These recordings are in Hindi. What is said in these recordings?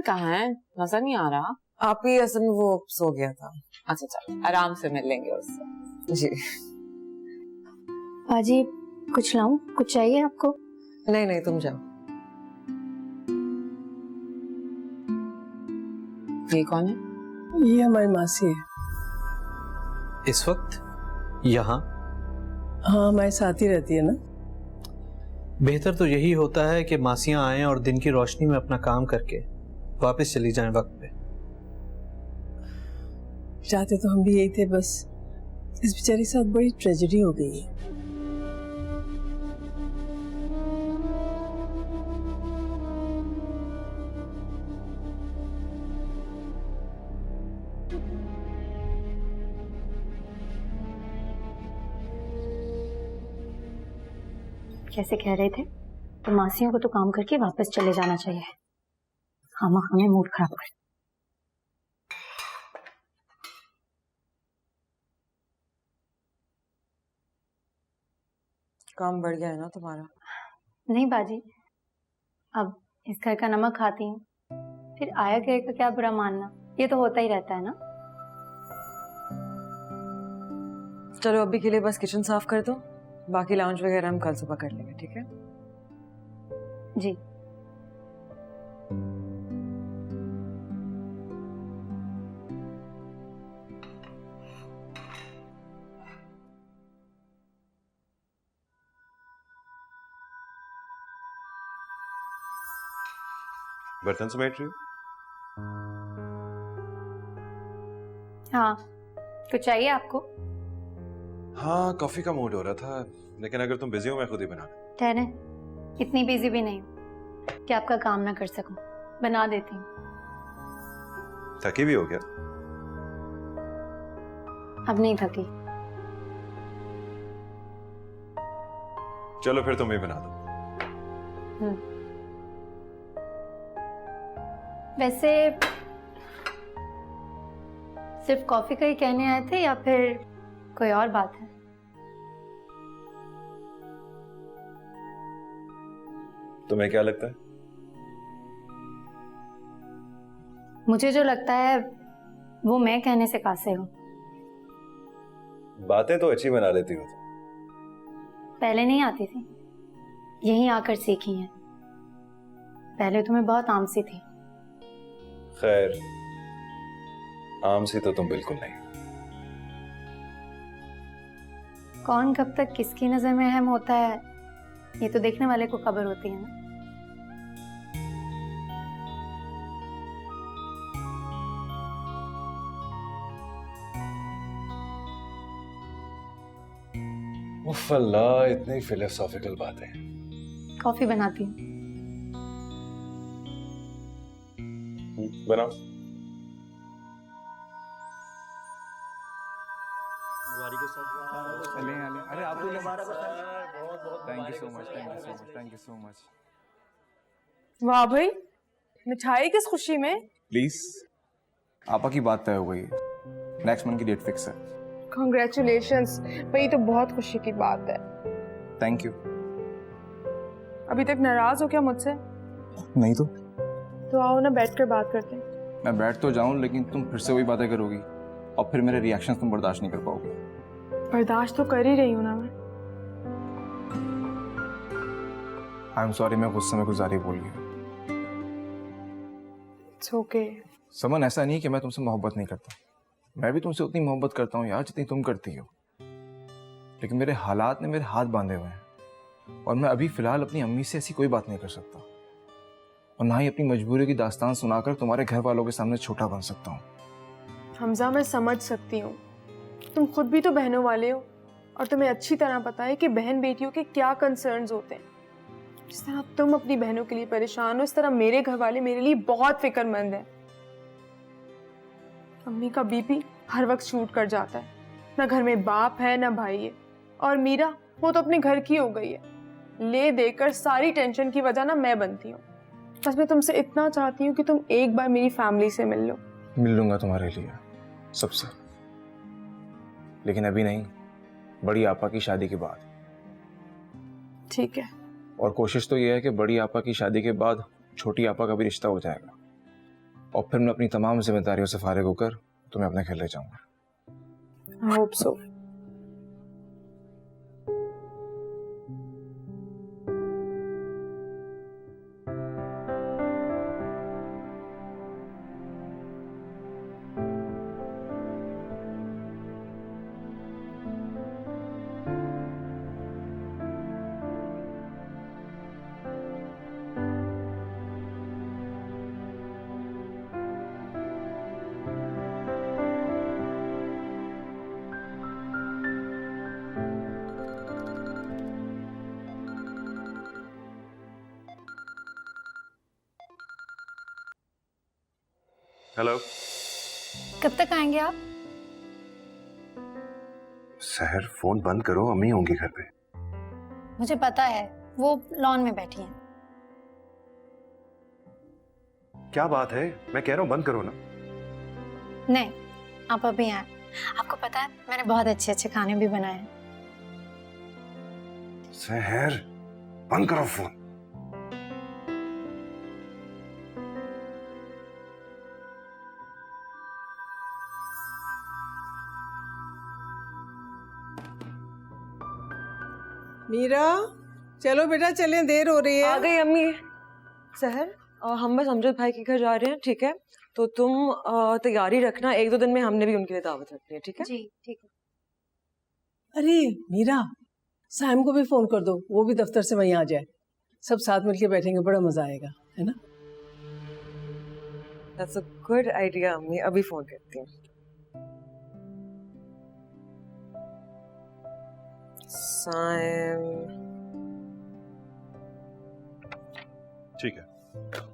कहाँ है? नजर नहीं आ रहा। आप ही असल में वो सो गया था। अच्छा चलो आराम से मिल लेंगे उससे। जी बाजी कुछ लाऊं? कुछ चाहिए आपको? नहीं नहीं तुम जाओ। ये कौन है? ये हमारी मासी है। इस वक्त यहाँ? हाँ हमारे साथ ही रहती है ना। बेहतर तो यही होता है कि मासियां आएं और दिन की रोशनी में अपना काम करके वापस चली जाएं वक्त पे। चाहते तो हम भी यही थे, बस इस बेचारी के साथ बड़ी ट्रेजेडी हो गई है। कैसे कह रहे थे तो मासियों को तो काम करके वापस चले जाना चाहिए। खामा खाने मूड खराब कर। काम बढ़ गया है ना तुम्हारा? नहीं बाजी, अब इस घर का नमक खाती हूँ, फिर आया गए का क्या बुरा मानना, ये तो होता ही रहता है ना। चलो अभी के लिए बस किचन साफ कर दो, बाकी लाउंज वगैरह हम कल सुबह कर लेंगे, ठीक है? जी। बर्तन समेट रही हो? हाँ कुछ चाहिए आपको? हाँ कॉफी का मूड हो रहा था, लेकिन अगर तुम बिजी हो मैं खुद ही बना लूं। ठहरे, इतनी बिजी भी नहीं हूँ कि आपका काम ना कर सकूं, बना देती हूँ। थकी भी हो क्या? अब नहीं थकी। चलो फिर तुम ही बना दो। वैसे सिर्फ कॉफी का ही कहने आए थे या फिर कोई और बात है? तुम्हें क्या लगता है? मुझे जो लगता है वो मैं कहने से कासे हूँ। बातें तो अच्छी बना लेती हो। पहले नहीं आती थी, यहीं आकर सीखी हैं। पहले तो मैं बहुत आमसी थी। खैर आम सी तो तुम बिल्कुल नहीं। कौन कब तक किसकी नजर में अहम होता है ये तो देखने वाले को खबर होती है ना। उफ अल्लाह, इतनी फिलोसॉफिकल बातें। कॉफी बनाती हूँ। बनाओ। अरे आप लोग thank you so much, thank you so much, thank you so much. वाह भाई, मिठाई किस खुशी में? प्लीज, आपा की बात तय हो गई है, नेक्स्ट मंथ की डेट फिक्स है। कॉन्ग्रेचुलेशंस भाई, तो बहुत खुशी की बात है। Thank you. अभी तक नाराज हो क्या मुझसे? नहीं तो आओ ना बैठ कर बात करते हैं। मैं बैठ तो जाऊं, लेकिन तुम फिर से वही बातें करोगी और फिर मेरे रिएक्शन तुम बर्दाश्त नहीं कर पाओगे। बर्दाश्त तो कर ही रही हूँ ना मैं। आई एम सॉरी, मैं गुस्से में कुछ ज़्यादा बोल गया। It's okay. समन, ऐसा नहीं कि मैं तुमसे मोहब्बत नहीं करता, मैं भी तुमसे उतनी मोहब्बत करता हूँ यार जितनी तुम करती हो, लेकिन मेरे हालात ने मेरे हाथ बांधे हुए हैं और मैं अभी फिलहाल अपनी अम्मी से ऐसी कोई बात नहीं कर सकता और ना ही अपनी मजबूरी की दास्तान सुनाकर तुम्हारे घर वालों के सामने छोटा बन सकता हूँ। हमजा, मैं समझ सकती हूँ, तुम खुद भी तो बहनों वाले हो और तुम्हें अच्छी तरह पता है कि बहन बेटियों के क्या कंसर्न्स होते हैं। जिस तरह तुम अपनी बहनों के लिए परेशान हो, इस तरह मेरे घर वाले मेरे लिए बहुत फिक्रमंद हैं। अम्मी का बीपी हर वक्त शूट कर जाता है, ना घर में बाप है ना भाई है, और मीरा वो तो अपने घर की हो गई है। ले देकर सारी टेंशन की वजह ना मैं बनती हूँ। बस मैं तुमसे इतना चाहती हूँ कि तुम एक बार मेरी फैमिली से मिल लो। मिल लूंगा तुम्हारे लिए सबसे, लेकिन अभी नहीं, बड़ी आपा की शादी के बाद। ठीक है। और कोशिश तो यह है कि बड़ी आपा की शादी के बाद छोटी आपा का भी रिश्ता हो जाएगा, और फिर मैं अपनी तमाम जिम्मेदारियों से फारिग होकर तुम्हें अपने घर ले जाऊंगा। I hope so. हेलो। कब तक आएंगे आप? सहर, फोन बंद करो, अम्मी होंगी घर पे। मुझे पता है, वो लॉन में बैठी हैं। क्या बात है, मैं कह रहा हूँ बंद करो ना। नहीं, आप अभी आए। आपको पता है मैंने बहुत अच्छे अच्छे खाने भी बनाए हैं। सहर, बंद करो फोन। मीरा, चलो बेटा चलें, देर हो रही है। आ गई अम्मी। सहर, हम बस अमजद भाई के घर जा रहे हैं, ठीक है? तो तुम तैयारी रखना, 1-2 दिन में हमने भी उनके लिए दावत रखनी है, ठीक है? जी ठीक है। अरे मीरा, साइम को भी फोन कर दो, वो भी दफ्तर से वहीं आ जाए। सब साथ मिलके बैठेंगे, बड़ा मजा आएगा, है ना? That's a good idea अम्मी, अभी फोन करती हूँ। साइम। ठीक है,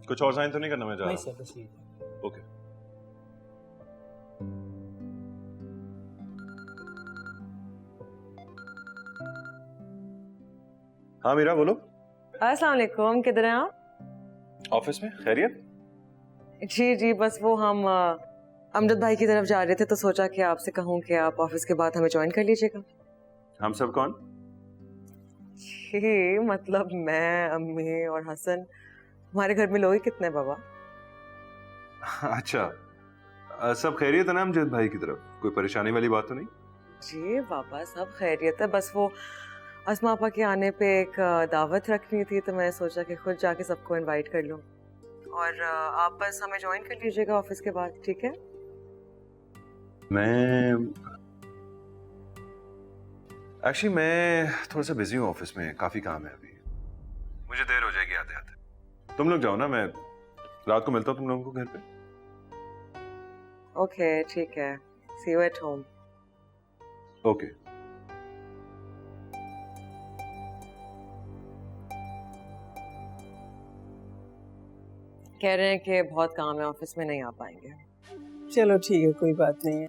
कुछ और साइन तो नहीं करना मैं जा रहा हूं? बस ये। ओके। हाँ मीरा, बोलो। अस्सलाम वालेकुम, किधर हैं आप? ऑफिस में, खैरियत? जी जी, बस वो हम अमजद भाई की तरफ जा रहे थे, तो सोचा कि आपसे कहूँ कि आप ऑफिस के बाद हमें ज्वाइन कर लीजिएगा। हम सब कौन? ये मतलब मैं, अम्मी और हसन। हमारे घर में लोग ही कितने बाबा? अच्छा, सब खैरियत है ना अमजद भाई की तरफ? कोई परेशानी वाली बात तो नहीं? जी बाबा, सब खैरियत है। बस वो अस्मा आपा के आने पे एक दावत रखनी थी, तो मैं सोचा कि खुद जाके सबको इनवाइट कर लूं। और आप बस हमें ज्वाइन कर लीजिएगा ऑफिस के बाद, ठीक है? मैं थोड़ा सा बिजी हूँ ऑफिस में, काफी काम है अभी, मुझे देर हो जाएगी आते आते। तुम लोग जाओ ना, मैं रात को मिलता हूँ तुम लोगों को घर पे। ओके ठीक है, सी यू एट होम। ओके। कह रहे हैं कि बहुत काम है ऑफिस में, नहीं आ पाएंगे। चलो ठीक है, कोई बात नहीं है,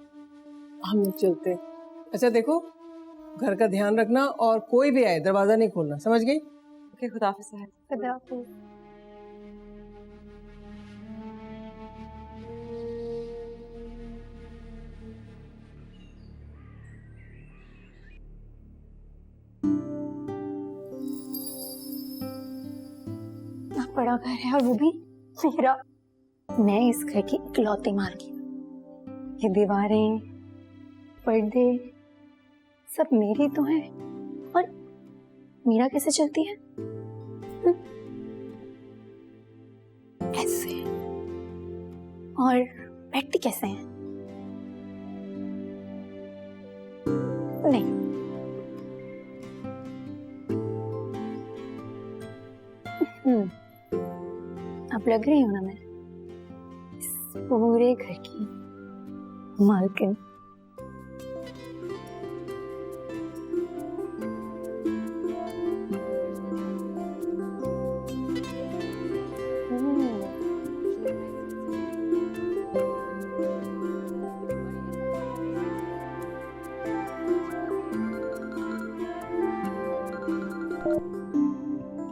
हम लोग चलते हैं। अच्छा देखो, घर का ध्यान रखना और कोई भी आए दरवाजा नहीं खोलना, समझ गई? ओके, खुदा हाफिज़। खुदा हाफिज़। इतना बड़ा घर है और वो भी मेरा। मैं इस घर की इकलौती मालकिन। ये दीवारें, पर्दे सब मेरी तो हैं, और मीरा कैसे चलती है? ऐसे। और बैठती कैसे हैं? नहीं, अब लग रही हूँ ना मैं इस पूरे घर की मालकिन।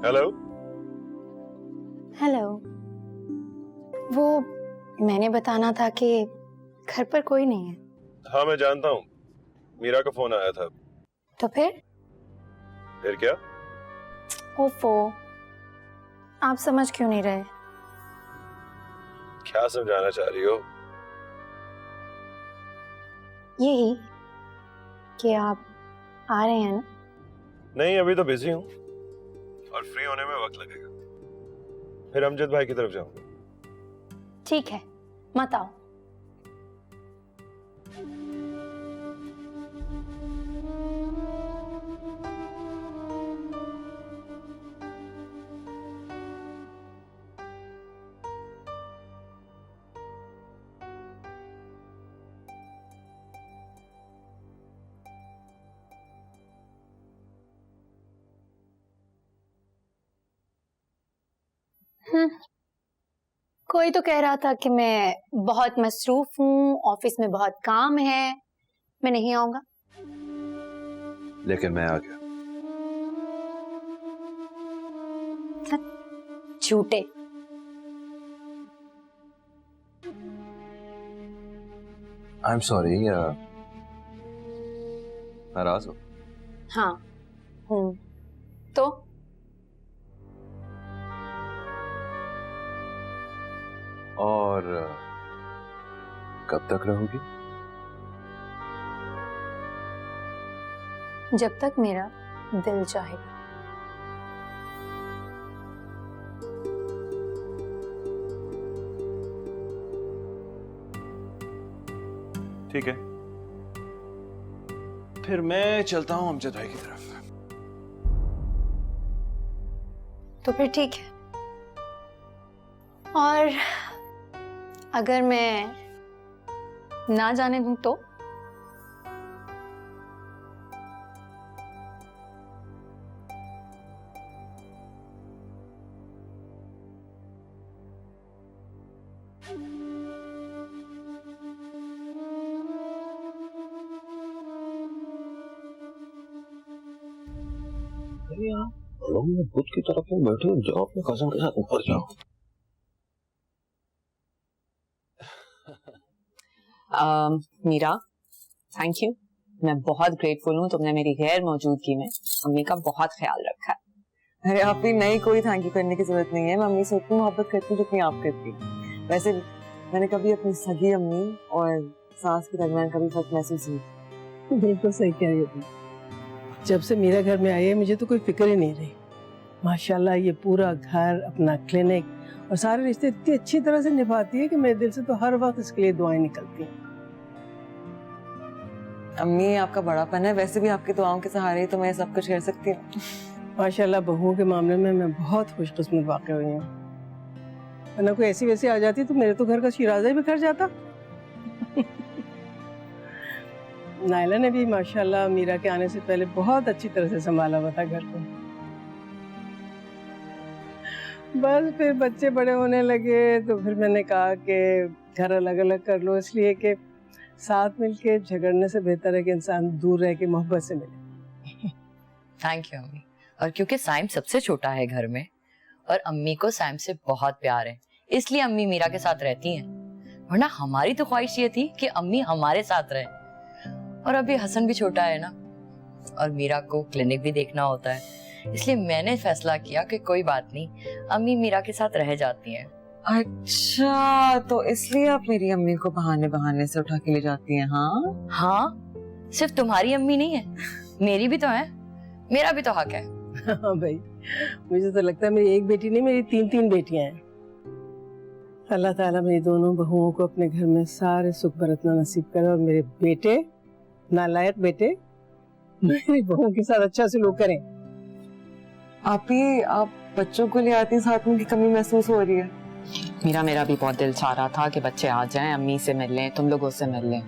हेलो। हेलो। वो मैंने बताना था कि घर पर कोई नहीं है। हाँ मैं जानता हूँ, मीरा का फोन आया था। तो फिर क्या? ओफो, आप समझ क्यों नहीं रहे? क्या समझाना चाह रही हो? यही कि आप आ रहे हैं ना? नहीं, अभी तो बिजी हूँ और फ्री होने में वक्त लगेगा। फिर अमजद भाई की तरफ जाऊंगा। ठीक है, मत आओ। कोई तो कह रहा था कि मैं बहुत मसरूफ हूँ, ऑफिस में बहुत काम है, मैं नहीं आऊंगा। लेकिन मैं आ गया। झूठे। आई एम सॉरी, नाराज हो? हाँ हूँ। तो और कब तक रहोगी? जब तक मेरा दिल चाहेगा। ठीक है, फिर मैं चलता हूँ अमजद भाई की तरफ। तो फिर ठीक है। और अगर मैं ना जाने दूं तो? बड़ों में बुद्ध की तरफ में बैठे हो, जाओ अपने कजन के साथ ऊपर जाओ। Meera, thank you. मैं बहुत ग्रेटफुल हूँ, तुमने मेरी गैर मौजूदगी में अम्मी का बहुत ख्याल रखा है। अरे आप भी नहीं, कोई थैंक यू करने की जरूरत नहीं है। मैं अम्मी से उतनी मोहब्बत करती हूँ जितनी आप करती हैं। वैसे मैंने कभी अपनी सगी अम्मी और सास के दरमियान कभी फर्क महसूस नहीं। बिल्कुल सही कह रही हो। जब से मेरा घर में आई है मुझे तो कोई फिक्र ही नहीं रही। माशाल्लाह ये पूरा घर, अपना क्लिनिक और सारे रिश्ते इतनी अच्छी तरह से निभाती है कि मेरे दिल से तो हर वक्त इसके लिए दुआएं निकलती हैं। अम्मी आपका बड़ापन है, वैसे भी आपकी दुआओं के सहारे तो मैं सब कुछ कर सकती हूँ। माशाल्लाह बहुओं के मामले में मैं बहुत खुशकिस्मत वाक़ई हुई हूँ। वरना कोई ऐसी वैसी आ जाती तो मेरे तो घर का शिराजा ही बिखर जाता। नायला ने भी माशाल्लाह मीरा के आने से पहले बहुत अच्छी तरह से संभाला हुआ था घर को। बस फिर बच्चे बड़े होने लगे तो फिर मैंने कहा कि घर अलग अलग कर लो, इसलिए कि साथ मिलके झगड़ने से बेहतर है कि इंसान दूर रह के मोहब्बत से मिले। थैंक यू अम्मी। और क्योंकि साइम सबसे छोटा है घर में और अम्मी को साइम से बहुत प्यार है, इसलिए अम्मी मीरा के साथ रहती हैं। वरना हमारी तो ख्वाहिश ये थी कि अम्मी हमारे साथ रहे। और अभी हसन भी छोटा है ना, और मीरा को क्लिनिक भी देखना होता है, इसलिए मैंने फैसला किया कि कोई बात नहीं, अम्मी मीरा के साथ रह जाती हैं। अच्छा, तो इसलिए आप मेरी अम्मी को बहाने बहाने से उठा के ले जाती हैं? हाँ हाँ, सिर्फ तुम्हारी अम्मी नहीं है, मेरी भी तो है, मेरा भी तो हक है। हाँ भाई, मुझे तो लगता है मेरी एक बेटी नहीं, मेरी 3 बेटियां हैं। अल्लाह ताला मेरी दोनों बहुओं को अपने घर में सारे सुख बरतना नसीब करे और मेरे बेटे, नालायक बेटे, मेरी बहुओं के साथ अच्छा सलूक करें। आप बच्चों को ले आती हैं, साथ में की कमी महसूस हो रही है? मेरा भी बहुत दिल चाह रहा था कि बच्चे आ जाएं, अम्मी से मिल लें, तुम लोगों से मिल लें।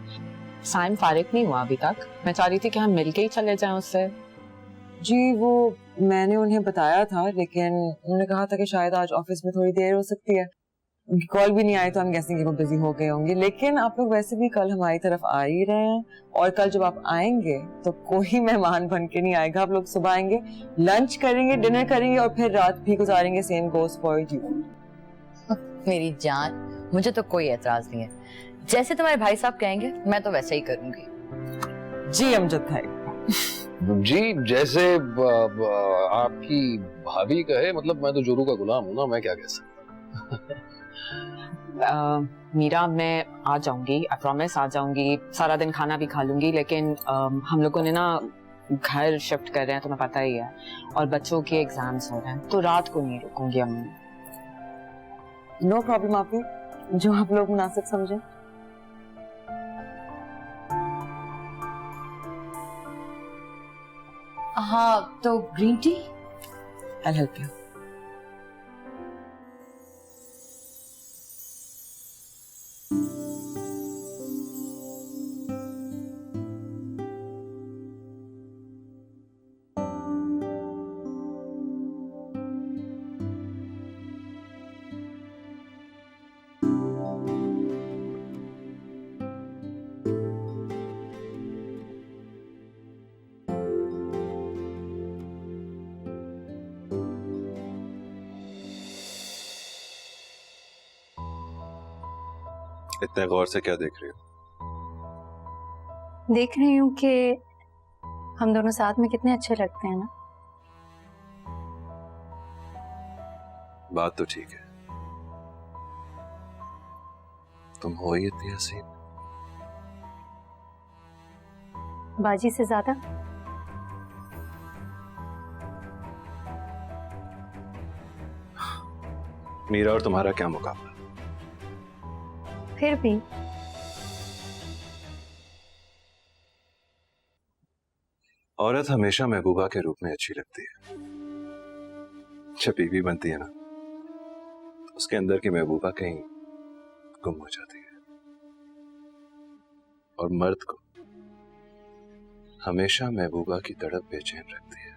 साइम फारिग नहीं हुआ अभी तक, मैं चाह रही थी कि हम मिलके ही चले जाएं उससे। जी वो मैंने उन्हें बताया था, लेकिन उन्होंने कहा था कि शायद आज ऑफिस में थोड़ी देर हो सकती है। उनकी कॉल भी नहीं आई तो हम गेसिंग कि वो बिजी हो गए होंगे। लेकिन आप लोग वैसे भी कल हमारी तरफ आ ही रहे हैं, और कल जब आप आएंगे तो कोई मेहमान बन के नहीं आएगा। आप लोग सुबह आएंगे, लंच करेंगे, डिनर करेंगे और फिर रात भी गुजारेंगे। Same goes for you. मेरी जान, मुझे तो कोई एतराज नहीं है, जैसे तुम्हारे भाई साहब कहेंगे मैं तो वैसे ही करूंगी। जी अमजद भाई। जी जैसे आपकी भाभी कहे, मतलब मैं तो जोरू का गुलाम हूँ ना, मैं क्या कह सकता। मीरा, मैं आ जाऊंगी, आई प्रॉमिस आ जाऊंगी, सारा दिन खाना भी खा लूंगी, लेकिन हम लोगों ने ना घर शिफ्ट कर रहे हैं, तुम्हें पता ही है, और बच्चों के एग्जाम्स हो रहे हैं, तो रात को नहीं रुकूंगी अम्मी। नो प्रॉब्लम आपी, जो आप लोग मुनासिब समझे। हाँ, तो green tea? I'll help you. इतने गौर से क्या देख रही हो? देख रही हूँ कि हम दोनों साथ में कितने अच्छे लगते हैं ना। बात तो ठीक है, तुम हो ही इतनी हसीन। बाजी से ज्यादा। मीरा और तुम्हारा क्या मुकाबला? फिर भी औरत हमेशा महबूबा के रूप में अच्छी लगती है। जब बीवी बनती है ना, तो उसके अंदर की महबूबा कहीं गुम हो जाती है। और मर्द को हमेशा महबूबा की तड़प बेचैन रखती है।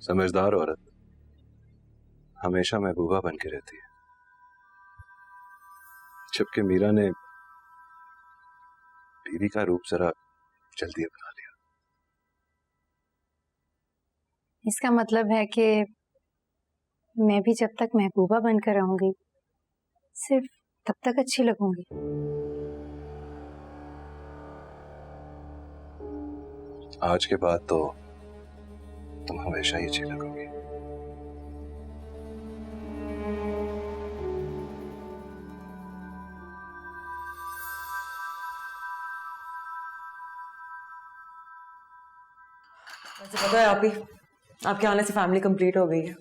समझदार औरत हमेशा महबूबा बन के रहती है, जबकि मीरा ने बीवी का रूप जरा जल्दी अपना लिया। इसका मतलब है कि मैं भी जब तक महबूबा बनकर रहूंगी सिर्फ तब तक अच्छी लगूंगी। आज के बाद तो तुम हमेशा ही अच्छी लगोगी। वैसे पता है आप ही, आपके आने से फैमिली कंप्लीट हो गई है।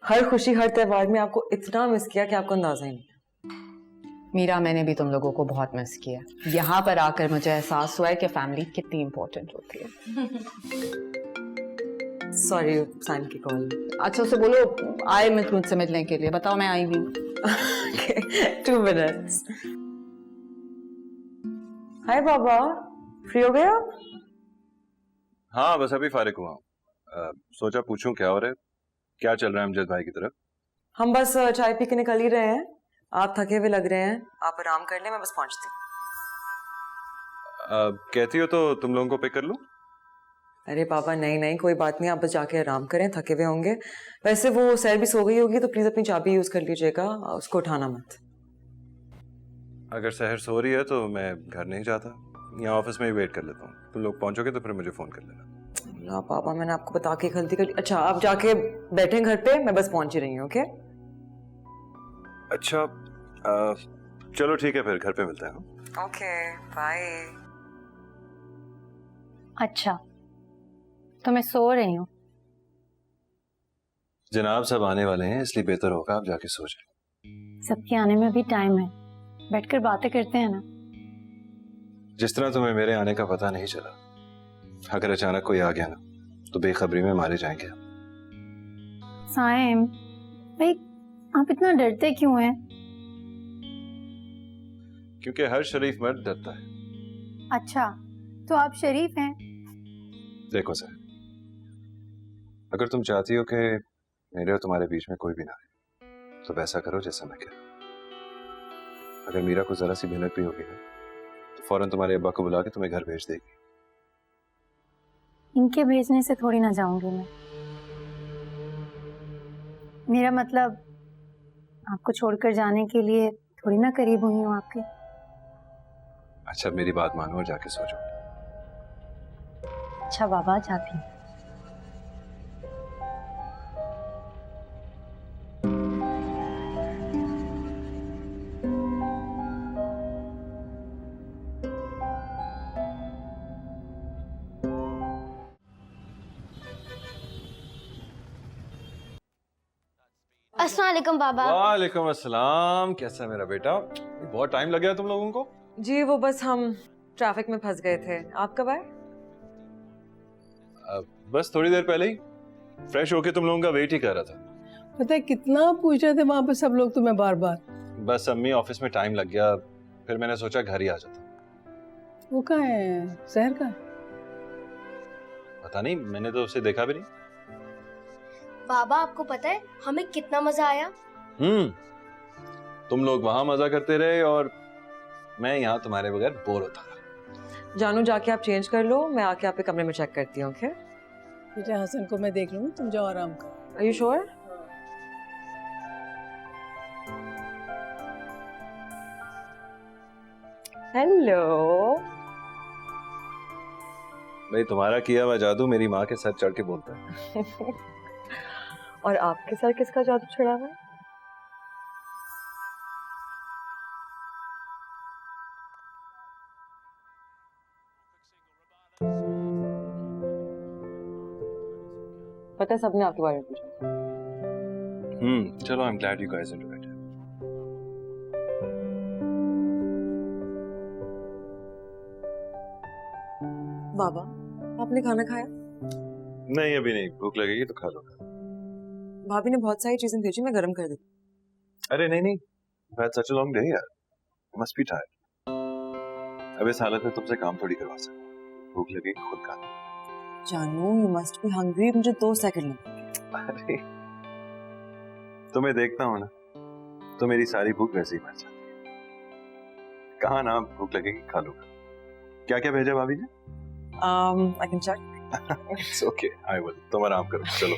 हर खुशी हर त्योहार में आपको इतना मिस किया कि आपको अंदाजा ही नहीं। मीरा, मैंने भी तुम लोगों को बहुत मिस किया। यहाँ पर आकर मुझे एहसास हुआ है कि फैमिली कितनी इम्पोर्टेंट होती है। सॉरी साइन की कॉल। अच्छा, उसे बोलो आए मैं मुझसे मिलने के लिए। बताओ मैं आई भी हूँ। 2 minutes। हाय बाबा, फ्री हो गए आप? हाँ, बस अभी फारिग हुआ हूँ। सोचा पूछूं क्या हो रहा है, क्या चल रहा है अमजद भाई की तरफ? हम बस चाय पी के निकल ही रहे हैं। आप थके हुए लग रहे हैं, आप आराम कर लें, मैं बस पहुंचती हूँ। कहती हो तो तुम लोगों को पिक कर लूं? अरे पापा नहीं नहीं, कोई बात नहीं, आप बस जाके आराम करें, थके हुए होंगे। वैसे वो सैर भी सो गई होगी, तो प्लीज अपनी चाबी यूज कर लीजिएगा, उसको उठाना मत। अगर सहर सो रही है तो मैं घर नहीं जाता, यहाँ ऑफिस में ही वेट कर लेता हूँ। तुम लोग पहुंचोगे तो फिर मुझे फोन कर लेना। ना पापा, मैंने आपको बता के गलती कर ली। अच्छा, आप जाके बैठे घर पे, मैं बस पहुंच ही रही हूँ। ओके अच्छा, चलो ठीक है, फिर घर पे मिलते हैं। Okay bye. अच्छा, तो मैं सो रही हूँ। जनाब सब आने वाले हैं, इसलिए बेहतर होगा आप जाके सो जाए। सबके आने में अभी टाइम है, बैठकर बातें करते हैं ना। जिस तरह तुम्हें मेरे आने का पता नहीं चला, अगर अचानक कोई आ गया ना तो बेखबरी में मारे जाएंगे। साइम भाई, आप इतना डरते क्यों हैं? क्योंकि हर शरीफ मर्द डरता है। अच्छा, तो आप शरीफ हैं? देखो सर, अगर तुम चाहती हो कि मेरे और तुम्हारे बीच में कोई भी ना आए, तो वैसा करो जैसा मैं कह रहा हूं। अगर मीरा को जरा सी भिनक भी होगी ना, तो फौरन तुम्हारे अब्बा को बुला के तुम्हें घर भेज देगी। इनके भेजने से थोड़ी ना जाऊंगी मैं। मेरा मतलब आपको छोड़कर जाने के लिए थोड़ी ना करीब हुई हूँ आपके। अच्छा, मेरी बात मानो और जाके सो जाओ। अच्छा बाबा, जाती हूँ। अस्सलाम वालेकुम बाबा। वालेकुम अस्सलाम। कैसा है मेरा बेटा? बहुत टाइम लग गया तुम लोगों को? जी वो बस हम ट्रैफिक में फंस गए थे। आप कब आए? बस थोड़ी देर पहले ही फ्रेश होके तुम लोगों का वेट ही कर रहा था। पता है कितना पूछ रहे थे वहां पे सब लोग तुम्हें बार बार। बस अम्मी ऑफिस में टाइम लग गया, फिर मैंने सोचा घर ही आ जाता। वो कहाँ है? शहर का? पता नहीं, मैंने तो उसे देखा भी नहीं। बाबा आपको पता है हमें कितना मजा आया? तुम लोग वहां मजा करते रहे और मैं यहाँ तुम्हारे बगैर बोर होता था। जानू जाके आप चेंज कर लो, मैं आके आपके कमरे में चेक करती हूँ। ओके बेटा हसन को मैं देख लूंगी, तुम जाओ आराम करो। Are you sure? हेलो। भाई तुम्हारा किया हुआ जादू मेरी माँ के सर चढ़ के बोलता है। और आपके सर किसका जादू चढ़ा हुआ है? पता है सबने आपके बारे में पूछा। चलो, I'm glad you guys enjoyed it. बाबा आपने खाना खाया? नहीं अभी नहीं, भूख लगेगी तो खा लो। भाभी ने बहुत सारी चीजें भेजी, मैं गर्म कर देती। अरे नहीं, I've had such a long day यार, must be tired. अब इस हालत में तुमसे काम थोड़ी करवा सकता। भूख लगेगी खुद खा लो। जानू यू मस्ट बी हंग्री, मुझे 2 सेकंड लगेंगे। अरे तुम्हें देखता हूँ ना तो मेरी सारी भूख वैसे ही मर जाती है। कहा ना भूख लगेगी खा लो। क्या क्या भेजा भाभी ने? I can check. It's okay, I will. तुम आराम करो, चलो।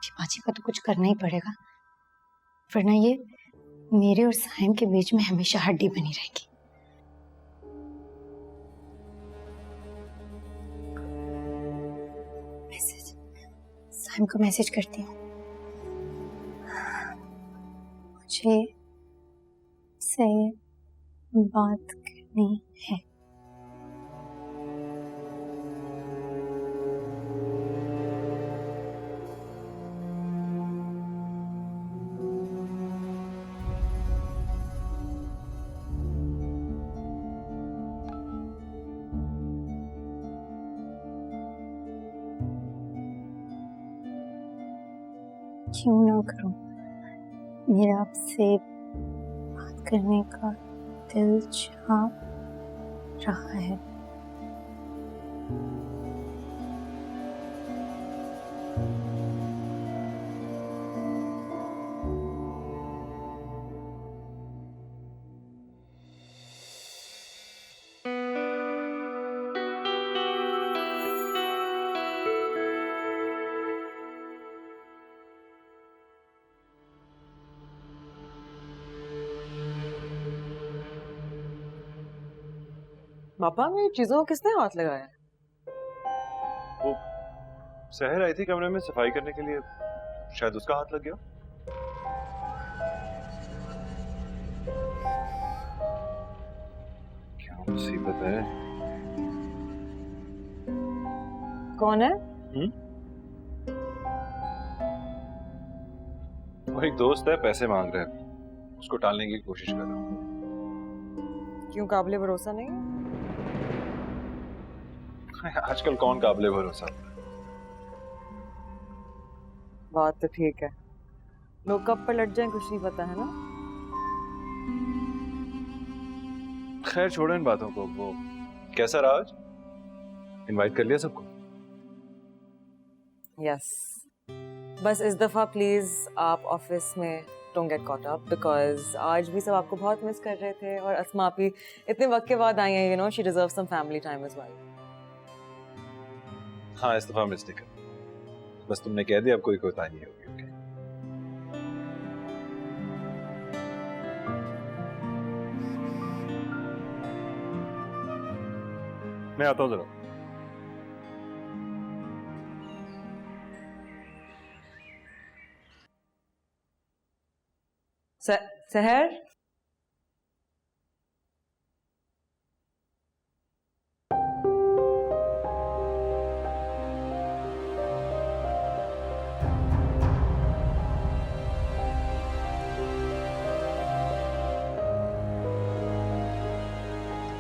शिवाजी का तो कुछ करना ही पड़ेगा, वरना ये मेरे और साइम के बीच में हमेशा हड्डी बनी रहेगी। मैसेज, साइम को मैसेज करती हूँ। मुझे से बात करनी है। क्यों ना करूं, मेरा आपसे बात करने का दिल चाह रहा है। पापा मेरी चीजों को किसने हाथ लगाया? वो सहर आई थी कमरे में सफाई करने के लिए, शायद उसका हाथ लग गया। क्या मुसीबत है। कौन है? वो एक दोस्त है, पैसे मांग रहा है, उसको टालने की कोशिश कर रहा हूँ। क्यों काबिले भरोसा नहीं? आजकल कौन काबिले भरोसा। बात तो ठीक है, लोग कब पर लट जाएं कुछ नहीं पता है ना। खैर छोड़ो इन बातों को। वो कैसा रहा आज? इनवाइट कर लिया सबको? यस, बस इस दफा प्लीज आप ऑफिस में don't get caught up, because आज भी सब आपको बहुत मिस कर रहे थे और अस्मा आपी इतने वक्त के बाद आई हैं, you know she deserves some family time as well. हाँ इस दफा मिस नहीं कर, बस तुमने कह दिया अब कोई कोताही नहीं होगी। ओके मैं आता हूँ जरा। सहर,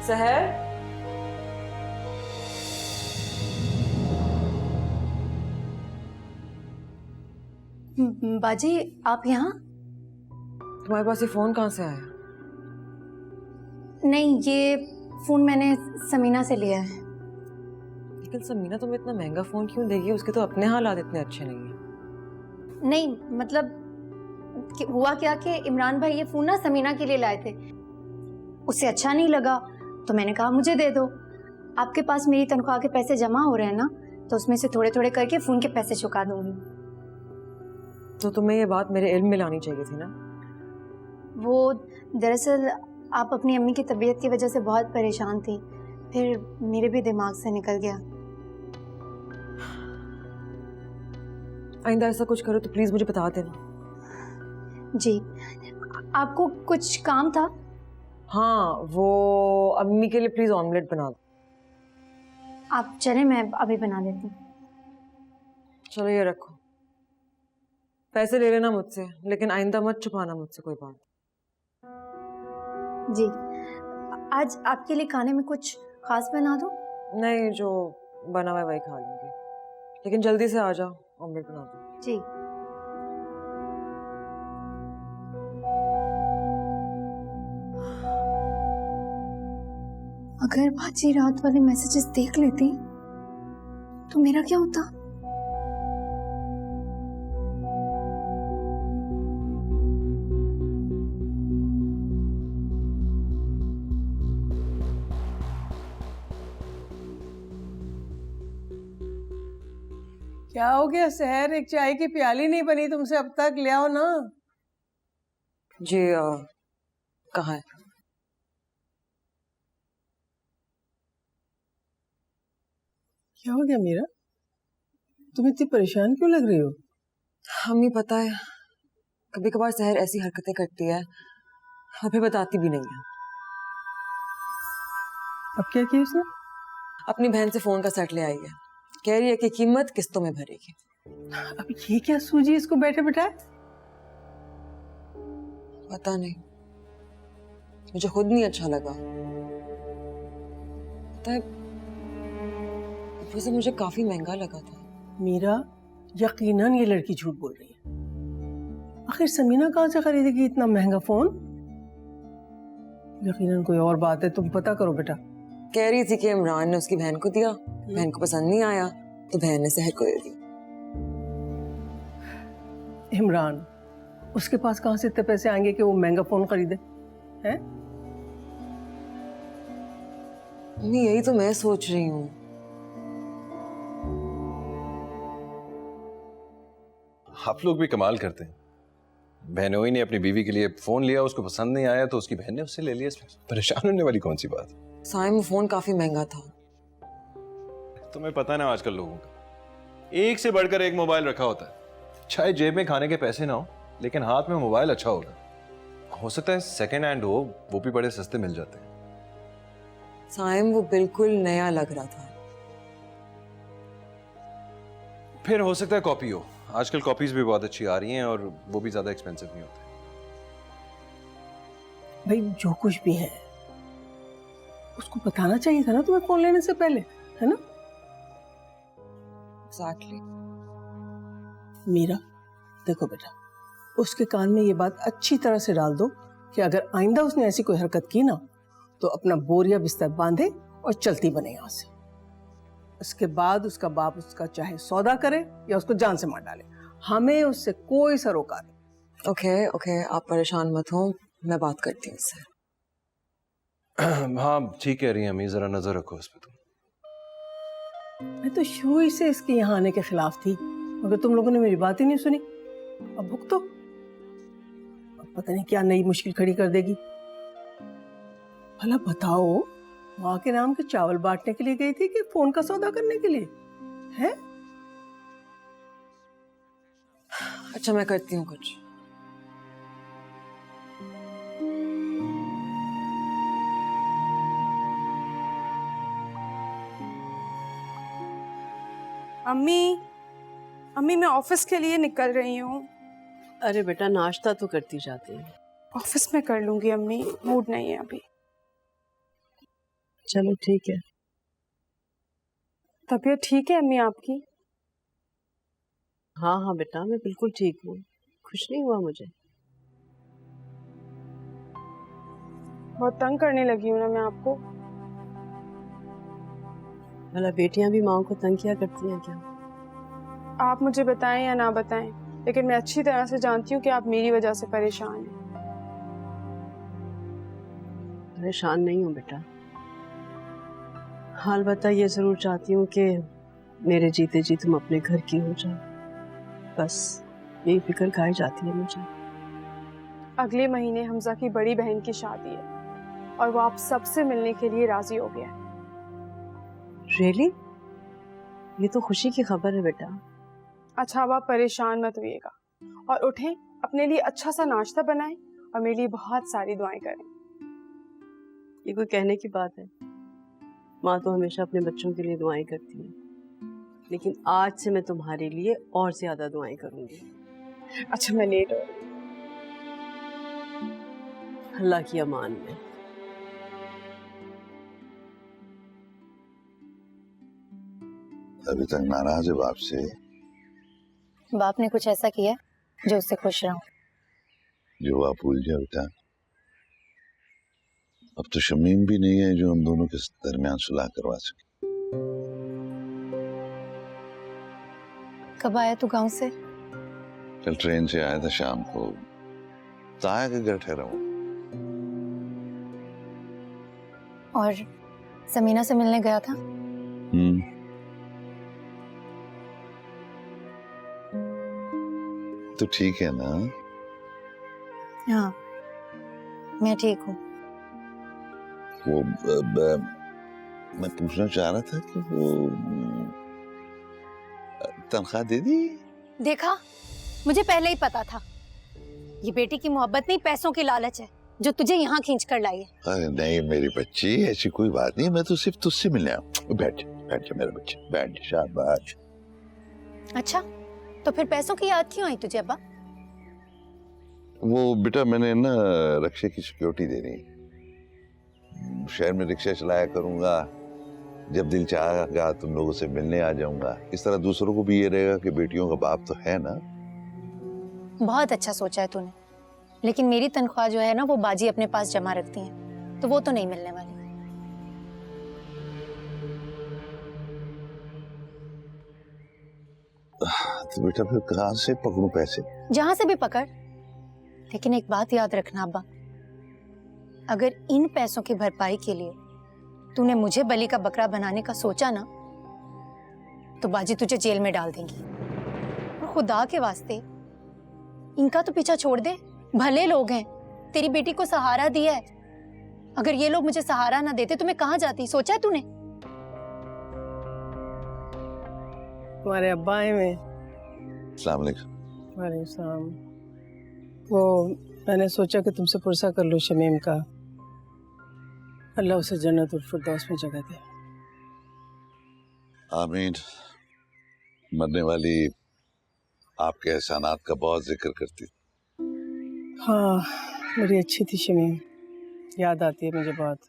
सहर, बाजी आप यहाँ? तुम्हारे पास ये फोन कहाँ से आया? नहीं, ये फोन मैंने समीना से लिया है। लेकिन समीना तुम्हें इतना महंगा फोन क्यों देगी? उसके तो अपने हालात इतने अच्छे नहीं है। नहीं मतलब हुआ क्या कि इमरान भाई ये फोन ना समीना के लिए लाए थे, उसे अच्छा नहीं लगा तो मैंने कहा मुझे दे दो। आपके पास मेरी तनख्वाह के पैसे जमा हो रहे हैं ना, तो उसमें से थोड़े थोड़े करके फोन के पैसे चुका दूंगी। तो तुम्हें ये बात मेरे इल्म में लानी चाहिए थी ना। वो दरअसल आप अपनी अम्मी की तबीयत की वजह से बहुत परेशान थी, फिर मेरे भी दिमाग से निकल गया। आइंदा ऐसा कुछ करो तो प्लीज मुझे बता देना। जी, आपको कुछ काम था? हाँ, वो अम्मी के लिए प्लीज ऑमलेट बना दो। आप चले, मैं अभी बना देती हूँ। चलो ये रखो, पैसे ले लेना मुझसे, लेकिन आइंदा मत छुपाना मुझसे कोई बात। जी, आज आपके लिए खाने में कुछ खास बना दो? नहीं, जो बना हुआ है वही खा लूंगी, लेकिन जल्दी से आ जाओ, ऑमलेट बना दो। जी। अगर बाजी रात वाले मैसेजेस देख लेती तो मेरा क्या होता? क्या हो गया सहर, एक चाय की प्याली नहीं बनी तुमसे अब तक, ले आओ ना। जी कहाँ है? क्या हो गया मीरा, तुम इतनी परेशान क्यों लग रही हो? हमें पता है कभी कभार सहर ऐसी हरकतें करती है और फिर बताती भी नहीं है। अब क्या किया उसने? अपनी बहन से फोन का सेट ले आई है, कह रही है कि कीमत किस्तों में भरेगी। अब ये क्या सूझी इसको बैठे बैठाए? पता नहीं, मुझे खुद नहीं अच्छा लगा। पता है, वैसे मुझे काफी महंगा लगा था। मीरा, यकीनन ये लड़की झूठ बोल रही है। आखिर समीना कहाँ से खरीदेगी इतना महंगा फोन? यकीनन कोई और बात है, तुम पता करो बेटा। कह रही थी कि इमरान ने उसकी बहन को दिया, बहन को पसंद नहीं आया तो बहन ने सहर को दे दी। इमरान, उसके पास कहाँ से इतने पैसे आएंगे कि वो महंगा फोन खरीदे? हैं? मम्मी, यही तो मैं सोच रही हूँ। आप लोग भी कमाल करते हैं। बहनोई ने अपनी बीवी के लिए फोन लिया, उसको पसंद नहीं आया तो उसकी बहन ने उससे ले लिया। इसमें परेशान होने वाली कौन सी बात? साइम, वो फोन काफी महंगा था। तुम्हें पता है ना, आजकल लोगों का एक से बढ़कर एक मोबाइल रखा होता है। चाहे जेब में खाने के पैसे ना हो, लेकिन हाथ में मोबाइल अच्छा होगा। हो सकता है सेकेंड हैंड हो, वो भी बड़े सस्ते मिल जाते हैं। साइम, वो बिल्कुल नया लग रहा था। फिर हो सकता है कॉपी हो। आजकल कॉपीज भी बहुत अच्छी आ रही हैं और वो भी ज्यादा एक्सपेंसिव नहीं होते। भाई जो कुछ भी है उसको बताना चाहिए था ना तुम्हें फोन लेने से पहले, है ना? Exactly. मीरा, देखो बेटा, उसके कान में ये बात अच्छी तरह से डाल दो कि अगर आइंदा उसने ऐसी कोई हरकत की ना तो अपना बोरिया बिस्तर बांधे और चलती बने यहाँ से। उसके बाद उसका बाप उसका चाहे सौदा करे या उसको जान से मार डाले, हमें उससे कोई सरोकार नहीं। ओके, आप परेशान मत हो, मैं बात करती हूँ उससे। हाँ ठीक कह रही हैं अम्मी, जरा नजर रखो उस पर तुम। मैं तो शुरू ही से इसके यहाँ आने के खिलाफ थी, मगर तुम लोगों ने मेरी बात ही नहीं सुनी। अब भुगतो, अब पता नहीं क्या नई मुश्किल खड़ी कर देगी। भला बताओ, माँ के नाम के चावल बांटने के लिए गई थी कि फोन का सौदा करने के लिए? है? अच्छा, मैं करती हूँ कुछ। अम्मी, मैं ऑफिस के लिए निकल रही हूँ। अरे बेटा, नाश्ता तो करती जाती है। ऑफिस में कर लूंगी अम्मी, मूड नहीं है अभी। चलो ठीक है। तबीयत ठीक है अम्मी आपकी? हाँ हाँ बेटा, मैं बिल्कुल ठीक हूँ, कुछ नहीं हुआ मुझे। बहुत तंग करने लगी हूँ ना मैं आपको? भला बेटियां भी माँ को तंग किया करती हैं क्या? आप मुझे बताएं या ना बताएं, लेकिन मैं अच्छी तरह से जानती हूँ कि आप मेरी वजह से परेशान हैं। परेशान नहीं हूँ बेटा, हाल बता ये जरूर चाहती हूँ कि मेरे जीते जी तुम अपने घर की हो जाओ, बस यही फिक्र खाई जाती है मुझे। अगले महीने हमजा की बड़ी बहन की शादी है और वो आप सबसे मिलने के लिए राजी हो गया है। रियली? ये तो खुशी की खबर है बेटा। अच्छा अब आप परेशान मत होइएगा और उठें, अपने लिए अच्छा सा नाश्ता बनाएं और मेरे लिए बहुत सारी दुआएं करें। ये कोई कहने की बात है? माँ तो हमेशा अपने बच्चों के लिए दुआएं करती है, लेकिन आज से मैं तुम्हारे लिए और ज्यादा दुआएं करूंगी। अच्छा मैं लेट हो रही हूँ। अल्लाह की अमान में। अभी तक नाराज है बाप से? बाप ने कुछ ऐसा किया जो उससे खुश रहा? जो आप भूल जाए बेटा, अब तो शमीम भी नहीं है जो हम दोनों के दरमियान सुलह करवा सके। कब आया तू गांव से? कल ट्रेन से आया था शाम को, ताया के घर ठहरा हूं। और समीना से मिलने गया था? तो ठीक है ना? हाँ मैं ठीक हूँ। वो मैं पूछना चाह रहा था कि वो तनख्वाह दे दी? देखा, मुझे पहले ही पता था ये बेटी की मोहब्बत नहीं पैसों की लालच है जो तुझे यहाँ खींच कर लाई है। अरे नहीं मेरी बच्ची, ऐसी कोई बात नहीं, मैं तो सिर्फ तुझसे मिलने आया। बैठ बैठ जा मेरा बच्चा, बैठ, शाबाश। अच्छा तो फिर पैसों की याद क्यों आई तुझे अब्बा? वो बेटा मैंने ना रक्षा की सिक्योरिटी देनी, शहर में रिक्शा चलाया करूंगा, जब दिल चाहेगा तुम लोगों से मिलने आ जाऊंगा। इस तरह दूसरों को भी ये रहेगा कि बेटियों का बाप तो है ना। बहुत अच्छा सोचा है तूने, लेकिन मेरी तनख्वाह जो है ना वो बाजी अपने पास जमा रखती है, तो वो तो नहीं मिलने वाली। तो बेटा फिर कहां से पकड़ूं पैसे? जहां से भी पकड़, लेकिन एक बात याद रखना अब्बा, अगर इन पैसों की भरपाई के लिए तूने मुझे बलि का बकरा बनाने का सोचा ना, तो बाजी तुझे जेल में डाल देंगी। और खुदा के वास्ते इनका तो पीछा छोड़ दे, भले लोग हैं, तेरी बेटी को सहारा दिया है। अगर ये लोग मुझे सहारा ना देते तो मैं कहां जाती, सोचा है तूने? तुम्हारे अब्बा आए हुए? अस्सलाम वालेकुम। वालेकुम सलाम। वो मैंने सोचा कि तुमसे पुरसा कर लूं शमीम का, अल्लाह उसे जन्नतुल फिरदौस में जगह दे। आमीन। मरने वाली आपके एहसानात का बहुत जिक्र करती। हाँ बड़ी अच्छी थी शमीम, याद आती है मुझे बहुत।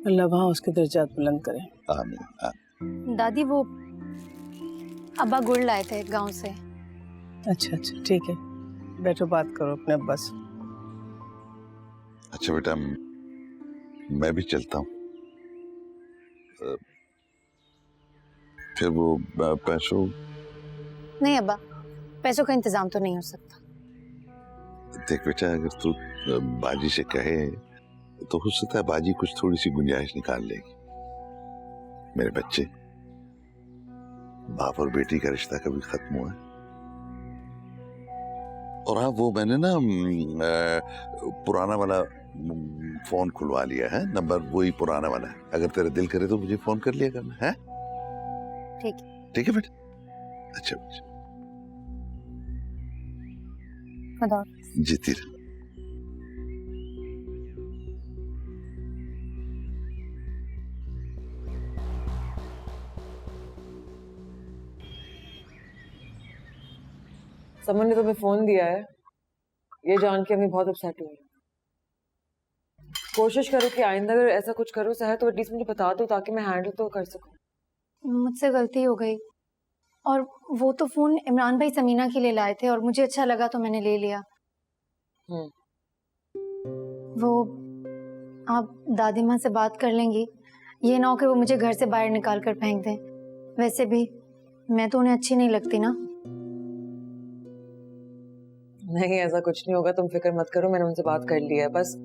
अल्लाह वहाँ उसके दर्जात बुलंद करे। आमीन आमीन। दादी वो अब्बा गुड़ लाए थे गांव से। अच्छा अच्छा ठीक है, बैठो बात करो अपने अब्बा से। अच्छा बेटा मैं भी चलता हूँ, फिर वो पैसों? नहीं अब्बा, पैसों का इंतजाम तो नहीं हो सकता। देख बेटा अगर तू बाजी से कहे तो हो सकता है बाजी कुछ थोड़ी सी गुंजाइश निकाल लेगी। मेरे बच्चे, बाप और बेटी का रिश्ता कभी खत्म हुआ है? और हाँ वो मैंने ना पुराना वाला फोन खुलवा लिया है, नंबर वही पुराना वाला है। अगर तेरा दिल करे तो मुझे फोन कर लिया करना है। ठीक है बेटा। अच्छा बेटा, जीती रह। समन ने तुम्हें फोन दिया है, ये जान के अम्मी बहुत अपसेट हुई। कोशिश करो कि आइंदा अगर ऐसा कुछ करो सहर तो एटलीस्ट मुझे बता दो ताकि मैं हैंडल तो कर सकूं। मुझसे गलती हो गई। और वो तो फोन इमरान भाई समीना के लिए लाए थे और मुझे अच्छा लगा तो मैंने ले लिया। वो आप दादी माँ से बात कर लेंगी, ये ना हो कि वो मुझे घर से बाहर निकाल कर फेंक दें। वैसे भी मैं तो उन्हें अच्छी नहीं लगती ना। नहीं ऐसा कुछ नहीं होगा, तुम फिक्र मत करो, मैंने उनसे बात कर ली है। बस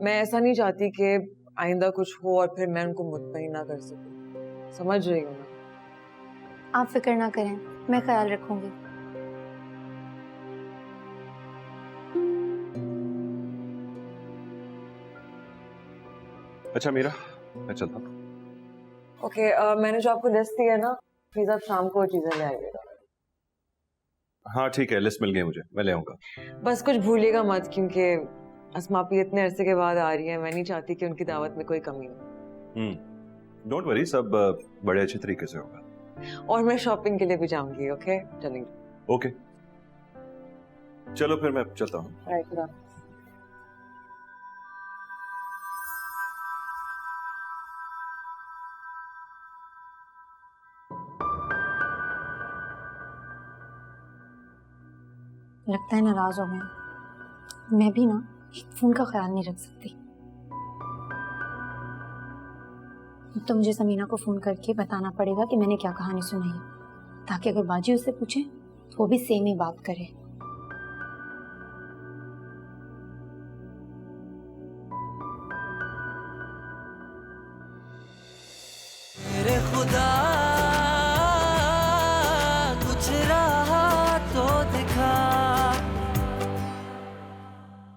मैं ऐसा नहीं चाहती कि आइंदा कुछ हो और फिर मैं उनको मुतमईन ना कर सकूं, समझ रही हूँ ना। आप फिक्र ना करें, मैं ख्याल रखूंगी। अच्छा मीरा, मैं चलता हूँ। ओके, मैंने जो आपको लिस्ट दी है ना, प्लीज आप शाम को चीजें ले आइएगा। हाँ ठीक है, लिस्ट मिल गई मुझे, मैं ले आऊंगा। बस कुछ भूलिएगा मत, क्योंकि अस्मापी इतने अरसे के बाद आ रही है, मैं नहीं चाहती कि उनकी दावत में कोई कमी हो। डोंट वरी, सब बड़े अच्छे तरीके से होगा। और मैं शॉपिंग के लिए भी जाऊंगी। ओके चलेंगे। ओके चलो फिर मैं चलता हूँ। लगता है नाराज हो गए। मैं भी ना एक फोन का ख्याल नहीं रख सकती। तो मुझे समीना को फोन करके बताना पड़ेगा कि मैंने क्या कहानी सुनाई, ताकि अगर बाजी उससे पूछे तो वो भी सेम ही बात करे। मेरे खुदा